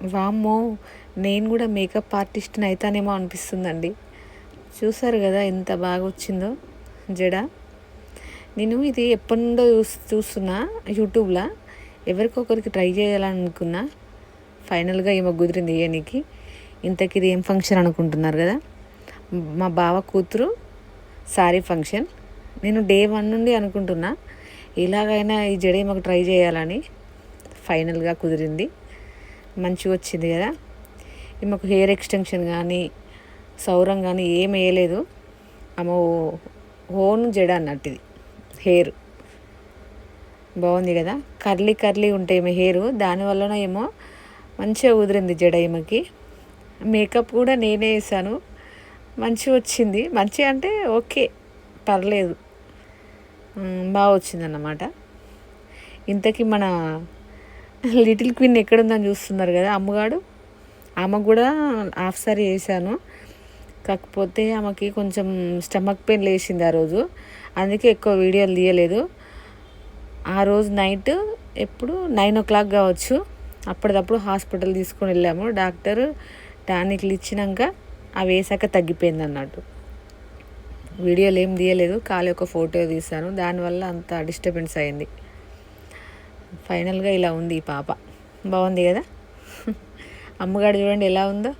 వామ్మో! నేను కూడా మేకప్ ఆర్టిస్ట్‌ని అయితానేమో అనిపిస్తుందండి. చూసారు కదా ఎంత బాగా వచ్చిందో జడ. నేను ఇది ఎప్పటినుండో చూస్తున్నా యూట్యూబ్‌లో. ఎవరికొకరికి ట్రై చేయాలనుకున్నా. ఫైనల్‌గా ఈమెకు కుదిరింది ఎయ్యనీకి. ఇంతకి ఇది ఏం ఫంక్షన్ అనుకుంటున్నారు కదా, మా బావ కూతురు సారీ ఫంక్షన్. నేను డే 1 నుండి అనుకుంటున్నా ఎలాగైనా ఈ జడ ఈమెకు ట్రై చేయాలని. ఫైనల్గా కుదిరింది, మంచిగా వచ్చింది కదా. ఈమెకు హెయిర్ ఎక్స్టెన్షన్ కానీ సౌరం కానీ ఏం వేయలేదు. ఆమె ఓన్ జడ అన్నట్టు ఇది హెయిర్. బాగుంది కదా, కర్లీ కర్లీ ఉంటాయి ఈమె హెయిర్. దానివల్లన ఏమో మంచిగా కుదిరింది జడ ఈమెకి. మేకప్ కూడా నేనే వేసాను, మంచిగా వచ్చింది. మంచిగా అంటే ఓకే, పర్లేదు, బాగా వచ్చిందన్నమాట. ఇంతకీ మన లిటిల్ క్వీన్ ఎక్కడుందని చూస్తున్నారు కదా, అమ్మగాడు. ఆమెకు కూడా హాఫ్ సారీ వేసాను. కాకపోతే ఆమెకి కొంచెం స్టమక్ పెయిన్ లేచింది ఆ రోజు, అందుకే ఎక్కువ వీడియోలు తీయలేదు. ఆ రోజు నైట్ ఎప్పుడు 9 o'clock కావచ్చు, అప్పటిదప్పుడు హాస్పిటల్ తీసుకొని వెళ్ళాము. డాక్టర్ టానిక్లు ఇచ్చినాక అవి వేసాక తగ్గిపోయింది అన్నట్టు. వీడియోలు ఏం తీయలేదు, ఖాళీ ఒక ఫోటో తీశాను. దానివల్ల అంత డిస్టర్బెన్స్ అయింది. ఫైనల్గా ఇలా ఉంది ఈ పాప. బాగుంది కదా. అమ్మగాడు చూడండి ఎలా ఉందో.